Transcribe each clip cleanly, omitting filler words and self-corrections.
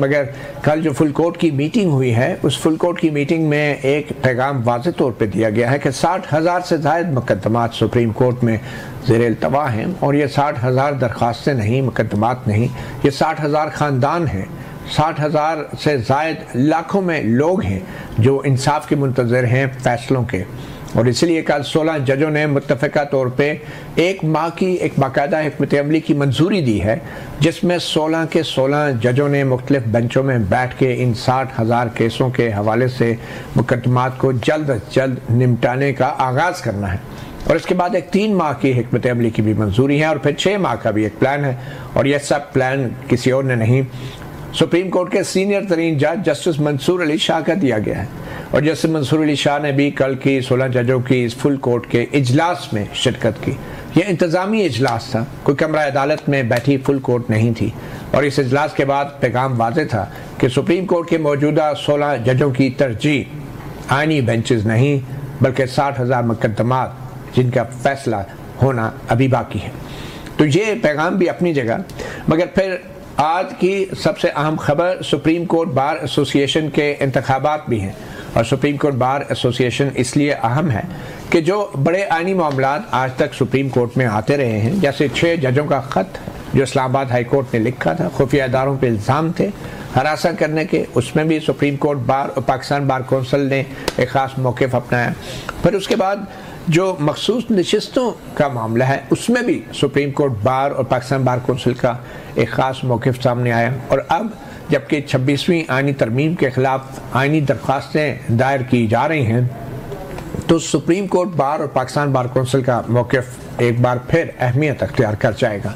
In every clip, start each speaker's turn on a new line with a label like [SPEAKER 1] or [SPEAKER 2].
[SPEAKER 1] मगर कल जो फुल कोर्ट की मीटिंग हुई है, उस फुल कोर्ट की मीटिंग में एक पैगाम वाज़ेह तौर पे दिया गया है कि 60,000 से ज़ायद मुकदमात सुप्रीम कोर्ट में ज़ेर इल्तवा हैं। और ये 60,000 दरख्वास्तें नहीं, मुकदमात नहीं, ये 60,000 ख़ानदान हैं। 60,000 से ज़ायद लाखों में लोग हैं जो इंसाफ के मुंतज़िर हैं फैसलों के। और इसलिए कल 16 जजों ने मुत्तफ़िका तौर पे 1 माह की एक बाकायदा हिकमत अमली की मंजूरी दी है, जिसमें 16 के 16 जजों ने मुख्तलिफ बेंचों में बैठ के इन 60,000 केसों के हवाले से मुकदमात को जल्द अज जल्द निपटाने का आगाज़ करना है। और इसके बाद एक 3 माह की हिकमत अमली की भी मंजूरी है और फिर 6 माह का भी एक प्लान है। और यह सब प्लान किसी और ने नहीं, सुप्रीम कोर्ट के सीनियर तरीन जज जस्टिस मंसूर अली शाह का दिया गया है। और जस्टिस मंसूर अली शाह ने भी कल की 16 जजों की इस फुल कोर्ट के इजलास में शिरकत की। यह इंतज़ामी इजलास था, कोई कमरा अदालत में बैठी फुल कोर्ट नहीं थी। और इस इजलास के बाद पैगाम वाज़ेह था कि सुप्रीम कोर्ट के मौजूदा 16 जजों की तरजीह आईनी बेंचेस नहीं, बल्कि 60,000 मुकदमात जिनका फैसला होना अभी बाकी है। तो ये पैगाम भी अपनी जगह, मगर फिर आज की सबसे अहम खबर सुप्रीम कोर्ट बार एसोसिएशन के इंतखाबात भी हैं। और सुप्रीम कोर्ट बार एसोसिएशन इसलिए अहम है कि जो बड़े आईनी मामलात आज तक सुप्रीम कोर्ट में आते रहे हैं, जैसे 6 जजों का ख़त जो इस्लामाबाद हाई कोर्ट ने लिखा था, खुफिया इदारों पर इल्ज़ाम थे हरासा करने के, उसमें भी सुप्रीम कोर्ट बार और पाकिस्तान बार कौंसिल ने एक ख़ास मौक़िफ़ अपनाया। फिर उसके बाद जो मखसूस नशिस्तों का मामला है, उसमें भी सुप्रीम कोर्ट बार और पाकिस्तान बार कौंसिल का एक ख़ास मौक़िफ़ सामने आया। और अब जबकि 26वीं आईनी तरमीम के ख़िलाफ़ आईनी दरख्वास्तें दायर की जा रही हैं, तो सुप्रीम कोर्ट बार और पाकिस्तान बार कौंसिल का मौक़िफ़ एक बार फिर अहमियत अख्तियार कर जाएगा।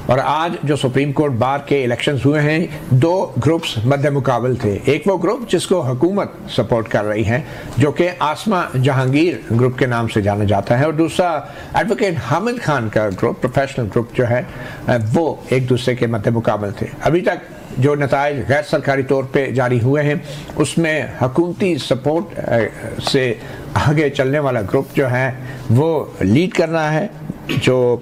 [SPEAKER 1] और आज जो सुप्रीम कोर्ट बार के इलेक्शंस हुए हैं, 2 ग्रुप्स मद्दे मुकाबल थे। एक वो ग्रुप जिसको हुकूमत सपोर्ट कर रही है, जो कि आसमा जहांगीर ग्रुप के नाम से जाना जाता है, और दूसरा एडवोकेट हामिद खान का ग्रुप, प्रोफेशनल ग्रुप जो है, वो एक दूसरे के मद्दे मुकाबल थे। अभी तक जो नताइज गैर सरकारी तौर पे जारी हुए हैं, उसमें हुकूमती सपोर्ट से आगे चलने वाला ग्रुप जो है वो लीड कर रहा है। जो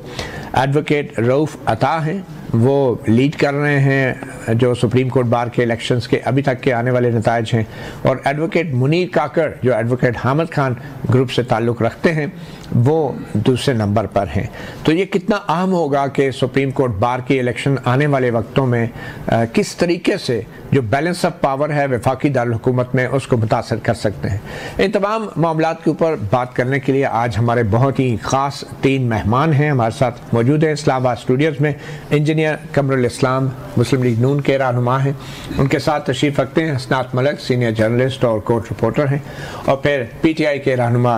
[SPEAKER 1] एडवोकेट रऊफ़ अता हैं वो लीड कर रहे हैं जो सुप्रीम कोर्ट बार के इलेक्शंस के अभी तक के आने वाले नताइज हैं। और एडवोकेट मुनीर काकड़ जो एडवोकेट हामिद खान ग्रुप से ताल्लुक़ रखते हैं, वो दूसरे नंबर पर हैं। तो ये कितना अहम होगा कि सुप्रीम कोर्ट बार की इलेक्शन आने वाले वक्तों में किस तरीके से जो बैलेंस ऑफ पावर है वफाकी दारुल हुकूमत में, उसको मुतासर कर सकते हैं। इन तमाम मामलात के ऊपर बात करने के लिए आज हमारे बहुत ही ख़ास 3 मेहमान हैं हमारे साथ मौजूद हैं इस्लामाबाद स्टूडियोज़ में। इंजीनियर कमरुल इस्लाम मुस्लिम लीग नून के रहनुमा हैं, उनके साथ तशरीफ़ रखते हैं हसनात मलिक सीनियर जर्नलिस्ट और कोर्ट रिपोर्टर हैं, और फिर PTI के रहनुमा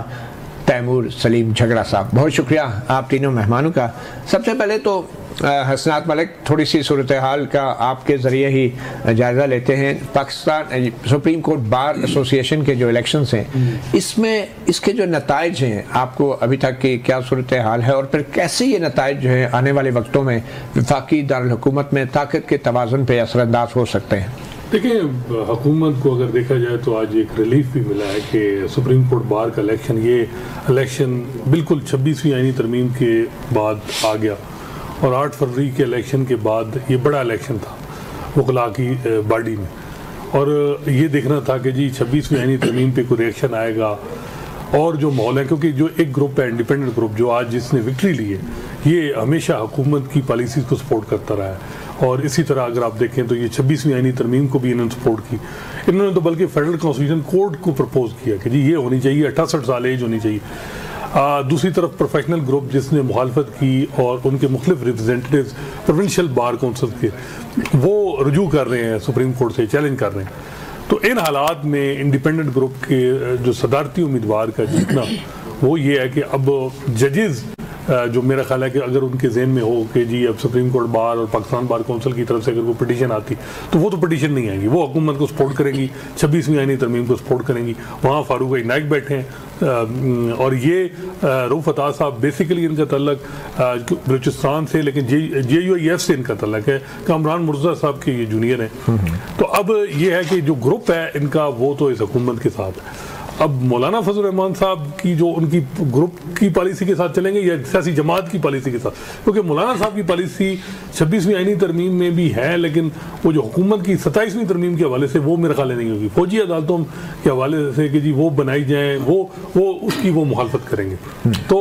[SPEAKER 1] तैमूर सलीम झगड़ा साहब। बहुत शुक्रिया आप तीनों मेहमानों का। सबसे पहले तो हसनात मलिक, थोड़ी सी सूरत हाल का आपके ज़रिए ही जायज़ा लेते हैं। Pakistan supreme court bar association के जो इलेक्शंस हैं, इसमें इसके जो नताइज हैं, आपको अभी तक की क्या सूरत हाल है, और फिर कैसे ये नताइज जो है आने वाले वक्तों में वफाकी दारुल हुकूमत में ताकत के तवाज़ुन पे असरअंदाज हो सकते हैं?
[SPEAKER 2] देखिए, हुकूमत को अगर देखा जाए तो आज एक रिलीफ भी मिला है कि सुप्रीम कोर्ट बार का इलेक्शन, ये इलेक्शन बिल्कुल 26वीं आईनी तरमीम के बाद आ गया। और 8 फरवरी के इलेक्शन के बाद ये बड़ा इलेक्शन था वकला की बॉडी में, और ये देखना था कि जी 26वीं आईनी तरमीम पे कोई रिएक्शन आएगा। और जो माहौल है, क्योंकि जो एक ग्रुप है इंडिपेंडेंट ग्रुप जो आज जिसने विक्ट्री ली है, ये हमेशा हुकूमत की पॉलिसीज़ को सपोर्ट करता रहा है। और इसी तरह अगर आप देखें तो ये 26वीं आईनी तरमीम को भी इन्होंने सपोर्ट की। इन्होंने तो बल्कि फेडरल कॉन्स्टिट्यूशन कोर्ट को प्रपोज किया कि जी ये होनी चाहिए, 68 साल एज होनी चाहिए। दूसरी तरफ प्रोफेशनल ग्रुप जिसने मुखालफत की और उनके मुख्तलिफ रिप्रेजेंटेटिव्स प्रोविंशियल बार कौंसिल के, वो रुजू कर रहे हैं सुप्रीम कोर्ट से, चैलेंज कर रहे हैं। तो इन हालात में इंडिपेंडेंट ग्रुप के जो सदारती उम्मीदवार का जीतना वो ये है कि अब जजेस जो मेरा ख्याल है कि अगर उनके जहन में हो कि जी अब सुप्रीम कोर्ट बार और पाकिस्तान बार कौंसिल की तरफ से अगर कोई पिटीशन आती तो वो तो पिटीशन नहीं आएंगी, वो हुकूमत को सपोर्ट करेंगी, 26वीं आईनी तरमीम को सपोर्ट करेंगी। वहाँ फारूक नाइक बैठे हैं और ये रऊफ़ अता साहब बेसिकली इनका तल्लक बलूचिस्तान से, लेकिन JUIF से इनका तल्लक है। कामरान मुर्तज़ा साहब के ये जूनियर हैं। तो अब ये है कि जो ग्रुप है इनका वो तो इस हुकूमत के साथ है अब मौलाना फजल रहमान साहब की जो उनकी ग्रुप की पॉलिसी के साथ चलेंगे या सियासी जमात की पॉलिसी के साथ, क्योंकि मौलाना साहब की पॉलिसी 26वीं आईनी तरमीम में भी है, लेकिन वो जो हुकूमत की 27वीं तरमीम के हवाले से वो मेरे ख्याल नहीं होगी। फौजी अदालतों के हवाले से कि जी वो बनाई जाए, वो उसकी वो मुखालफत करेंगे। तो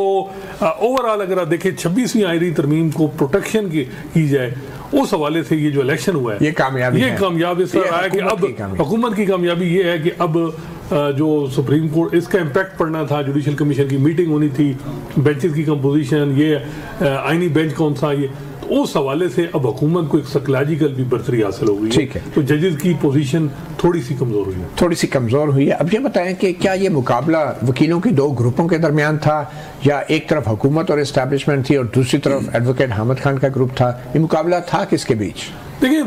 [SPEAKER 2] ओवरऑल अगर आप देखें 26वीं आईनी तरमीम को प्रोटेक्शन की जाए, उस हवाले से ये जो इलेक्शन हुआ है
[SPEAKER 1] ये कामयाब
[SPEAKER 2] इस तरह है कि अब हुकूमत की कामयाबी ये है कि अब जो सुप्रीम कोर्ट, इसका इम्पैक्ट पड़ना था, जुडिशल कमीशन की मीटिंग होनी थी, बेंचेस की कंपोजिशन, ये आईनी बेंच कौन सा, ये तो उस हवाले से अब हुकूमत को एक साइकोलॉजिकल भी बर्तरी हासिल हो गई है। तो जजेस की पोजीशन थोड़ी सी कमज़ोर हुई है। अब ये बताएं कि क्या ये मुकाबला वकीलों के दो ग्रुपों के दरमियान था, या एक तरफ हुकूमत और इस्टेब्लिशमेंट थी और दूसरी तरफ एडवोकेट हामिद खान का ग्रुप था? ये मुकाबला था किसके बीच? देखिए,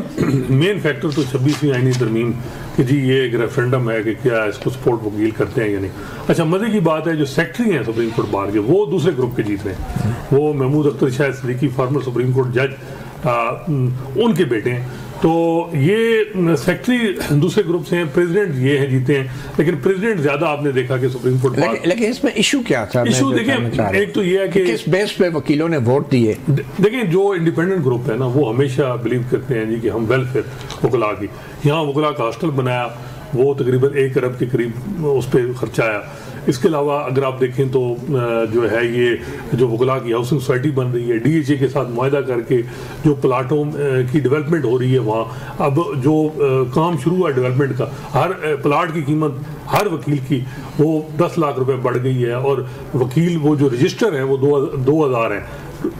[SPEAKER 2] मेन फैक्टर तो 26वीं आईनी तरमीम कि जी ये एक रेफरेंडम है कि क्या इसको सपोर्ट वकील करते हैं या नहीं। अच्छा, मजे की बात है जो सेक्रेटरी हैं सुप्रीम कोर्ट बार के, वो दूसरे ग्रुप के जीत रहे हैं। वो Mahmood Akhtar Shah Siddiqui, former supreme court जज, उनके बेटे हैं। तो ये सेक्रेटरी दूसरे ग्रुप से हैं, प्रेसिडेंट ये हैं जीते हैं, लेकिन प्रेसिडेंट ज्यादा आपने देखा कि सुप्रीम कोर्ट
[SPEAKER 1] लेकिन इसमें इशू क्या था?
[SPEAKER 2] इशू देखिए, एक तो ये है कि
[SPEAKER 1] किस बेस पे वकीलों ने वोट दिए।
[SPEAKER 2] देखिए, जो इंडिपेंडेंट ग्रुप है ना, वो हमेशा बिलीव करते हैं जी कि हम वेलफेयर वकला की, यहाँ वकला का हॉस्टल बनाया, वो तकरीबन 1 अरब के करीब उस पर खर्चा आया। इसके अलावा अगर आप देखें तो जो है ये जो वकला की हाउसिंग सोसाइटी बन रही है, DHA के साथ मुआहदा करके जो प्लाटों की डेवलपमेंट हो रही है वहाँ, अब जो काम शुरू हुआ डेवलपमेंट का, हर प्लाट की कीमत हर वकील की वो 10 लाख रुपए बढ़ गई है, और वकील वो जो रजिस्टर हैं वो 2000 हैं,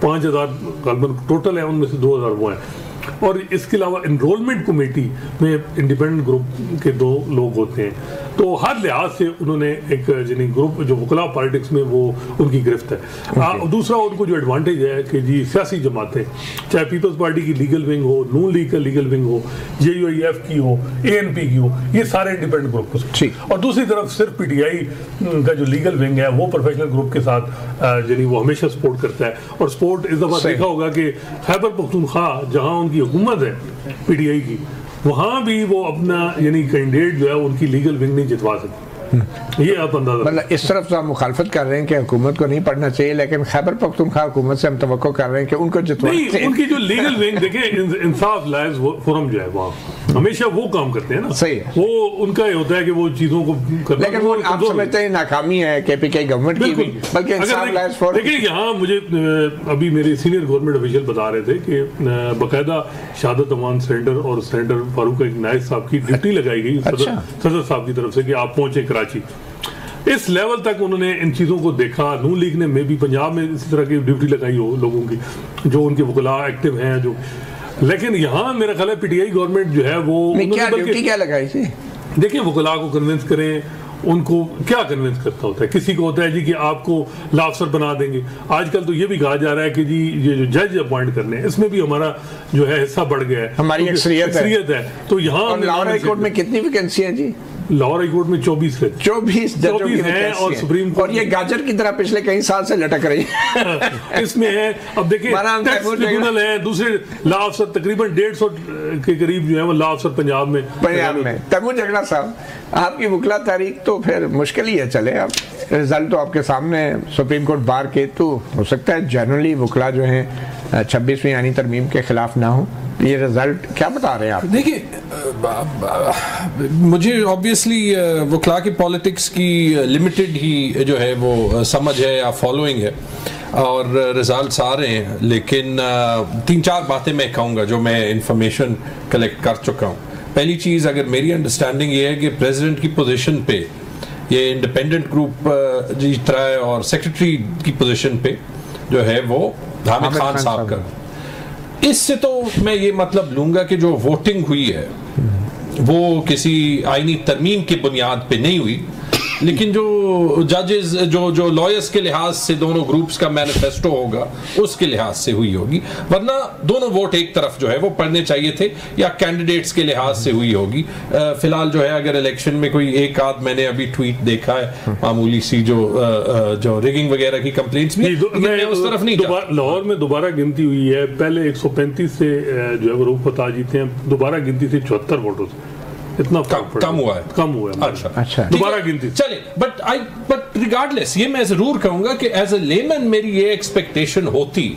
[SPEAKER 2] 5000 टोटल है, उनमें से 2000 वो हैं। और इसके अलावा एनरोलमेंट कमेटी में इंडिपेंडेंट ग्रुप के 2 लोग होते हैं। तो हर लिहाज से उन्होंने एक ग्रुप जो वकला पॉलिटिक्स में वो उनकी गिरफ्त है। दूसरा उनको जो एडवांटेज है कि जी सियासी जमातें, चाहे पीपल्स पार्टी की लीगल विंग हो, नून लीग का लीगल विंग हो, JUIF की हो, ANP की हो, ये सारे इंडिपेंडेंट ग्रुप को। और दूसरी तरफ सिर्फ PTI का जो लीगल विंग है वो प्रोफेशनल ग्रुप के साथ वो हमेशा सपोर्ट करता है। और सपोर्ट इस दफा देखा होगा कि खैबर पख्तूनख्वा जहाँ उनकी हुकूमत है PTI की, वहाँ भी वो अपना कैंडिडेट जो है उनकी लीगल विंग नहीं जितवा सकती। ये आप अंदाजा,
[SPEAKER 1] मतलब इस तरफ तो आप मुखालफत कर रहे हैं कि हुकूमत को नहीं पढ़ना चाहिए, लेकिन खैबर पख्तूनख्वा हुकूमत से हम तवक्को कर रहे हैं कि उनको जितवाना चाहिए।
[SPEAKER 2] उनकी जो लीगल विंग देखें, इंसाफ लायज फोरम जो है वहाँ हमेशा वो काम करते हैं ना,
[SPEAKER 1] सही है।
[SPEAKER 2] वो उनका ये होता है कि वो चीज़ों को करना,
[SPEAKER 1] लेकिन वो आप समझते हैं नाकामी है KPK गवर्नमेंट की भी, बल्कि इंसाफ लायज फोरम।
[SPEAKER 2] देखिए, यहाँ मुझे अभी मेरे सीनियर गवर्नमेंट ऑफिशियल बता रहे थे कि बाकायदा शहादत अमान सेंटर और सेंटर फारूक इनायत साहब की ड्यूटी लगाई गई सदर साहब की तरफ से कि आप पहुंचे कराची। इस लेवल तक उन्होंने इन चीज़ों को देखा। नून लीग ने मे भी पंजाब में इसी तरह की ड्यूटी लगाई हो लोगों की जो उनके वकला एक्टिव हैं जो, लेकिन यहाँ मेरा ख्याल है PTI गवर्नमेंट जो है वो
[SPEAKER 1] ड्यूटी क्या लगाई थी?
[SPEAKER 2] देखिए, वकला को कन्विंस करें, उनको क्या कन्विंस करता होता है, किसी को होता है जी कि आपको लॉ अफसर बना देंगे। आजकल तो ये भी कहा जा रहा है कि जी ये जो जज अपॉइंट करने हैं इसमें भी हमारा जो है हिस्सा बढ़ गया है,
[SPEAKER 1] हमारी अक्सरियत है।
[SPEAKER 2] तो यहाँ
[SPEAKER 1] लाहौर हाई कोर्ट में कितनी वैकेंसी है जी?
[SPEAKER 2] लाहौर हाई कोर्ट में 24
[SPEAKER 1] हैं और सुप्रीम कोर्ट, और ये गाजर की तरह पिछले कई साल से लटक रही है।
[SPEAKER 2] इसमें है, अब देखिए ट्रिब्यूनल है, दूसरे लॉ अफसर तकरीबन 150 के करीब जो है वो लॉ अफसर पंजाब में।
[SPEAKER 1] तैमूर जगड़ा साहब, आपकी वकला तारीख तो फिर मुश्किल ही है। चले, अब रिजल्ट तो आपके सामने, सुप्रीम कोर्ट बार के, तो हो सकता है जनरली वकला जो है 26वीं आईनी तरमीम के खिलाफ ना हो। ये रिजल्ट क्या बता रहे हैं आप?
[SPEAKER 3] देखिए, मुझे ऑब्वियसली वकला की पॉलिटिक्स की लिमिटेड ही जो है वो समझ है या फॉलोइंग है, और रिजल्ट्स आ रहे हैं, लेकिन 3-4 बातें मैं कहूँगा जो मैं इंफॉर्मेशन कलेक्ट कर चुका हूँ। पहली चीज़, अगर मेरी अंडरस्टैंडिंग ये है कि प्रेसिडेंट की पोजीशन पे ये इंडिपेंडेंट ग्रुप जीत रहा है, और सेक्रेटरी की पोजीशन पे जो है वो हामिद खान साहब का। इससे तो मैं ये मतलब लूंगा कि जो वोटिंग हुई है वो किसी आईनी तरमीम की बुनियाद पे नहीं हुई, लेकिन जो जजेस जो लॉयर्स के लिहाज से दोनों ग्रुप्स का मैनिफेस्टो होगा उसके लिहाज से हुई होगी, वरना दोनों वोट एक तरफ जो है वो पड़ने चाहिए थे, या कैंडिडेट्स के लिहाज से हुई होगी। फिलहाल जो है अगर इलेक्शन में कोई एक आध, मैंने अभी ट्वीट देखा है मामूली सी जो रिगिंग वगैरह की कंप्लेंट्स भी, मैं उस तरफ नहीं।
[SPEAKER 2] लाहौर में दोबारा गिनती हुई है, पहले 135 से जो है वो रूप फतेह जीते हैं, दोबारा गिनती से 74 वोटों से इतना कम
[SPEAKER 3] हुआ है,
[SPEAKER 2] कम हुआ है।
[SPEAKER 1] अच्छा
[SPEAKER 2] दोबारा गिनती
[SPEAKER 3] चले, बट रिगार्डलेस ये मैं जरूर कहूंगा कि एज अ लेमन मेरी ये एक्सपेक्टेशन होती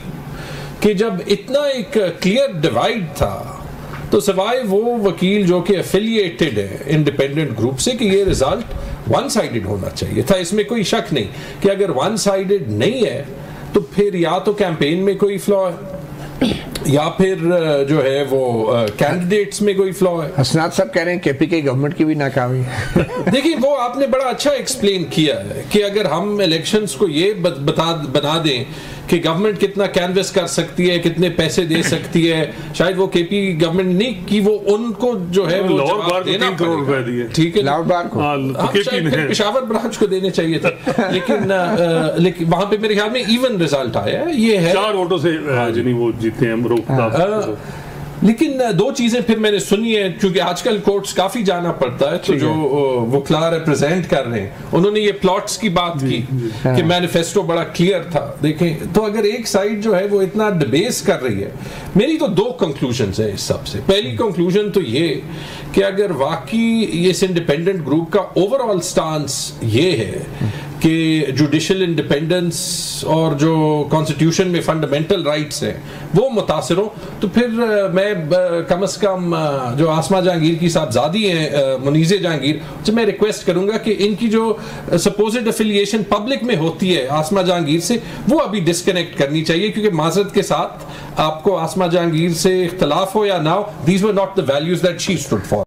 [SPEAKER 3] कि जब इतना एक क्लियर डिवाइड था तो सिवाय वो वकील जो कि एफिलिएटेड है इंडिपेंडेंट ग्रुप से कि ये रिजल्ट वन साइडेड होना चाहिए था, इसमें कोई शक नहीं कि अगर वन साइडेड नहीं है तो फिर या तो कैंपेन में कोई फ्लॉ है या फिर जो है वो कैंडिडेट्स में कोई फ्लॉ है।
[SPEAKER 1] हसनात साहब कह रहे हैं केपीके गवर्नमेंट की भी नाकामी है।
[SPEAKER 3] देखिए वो आपने बड़ा अच्छा एक्सप्लेन किया है कि अगर हम इलेक्शंस को ये बना दें कि गवर्नमेंट कितना कैनवस कर सकती है, कितने पैसे दे सकती है, शायद वो केपी गवर्नमेंट नहीं कि वो उनको जो है वो जवाब देना पड़ेगा, ठीक है,
[SPEAKER 1] लाहौर बार को
[SPEAKER 3] शायद पेशावर ब्रांच को देने चाहिए थे, लेकिन वहां पे मेरे ख्याल में इवन रिजल्ट आया है, ये है
[SPEAKER 2] 4 वोटों से जिन्हें वो जीते हैं।
[SPEAKER 3] लेकिन दो चीजें फिर मैंने सुनी है, क्योंकि आजकल कोर्ट्स काफी जाना पड़ता है, तो जो वकला रिप्रेजेंट कर रहे हैं उन्होंने ये प्लॉट्स की बात की कि मैनिफेस्टो बड़ा क्लियर था। देखें तो अगर एक साइड जो है वो इतना डिबेस कर रही है, मेरी तो 2 कंक्लूजन्स है इस सब से। पहली कंक्लूजन तो ये कि अगर वाकई इस इंडिपेंडेंट ग्रुप का ओवरऑल स्टांस ये है कि जुडिशियल इंडिपेंडेंस और जो कॉन्स्टिट्यूशन में फंडामेंटल राइट्स हैं वो मुतासिर हो, तो फिर मैं कम से कम जो आसमा जहांगीर की साहबजादी हैं मुनीज़े जहांगीर से मैं रिक्वेस्ट करूंगा कि इनकी जो सपोज्ड एफिलिएशन पब्लिक में होती है आसमा जहांगीर से वो अभी डिस्कनेक्ट करनी चाहिए, क्योंकि माजरत के साथ आपको आसमा जहांगीर से इख्तलाफ हो या ना हो, these were not the values that she stood for.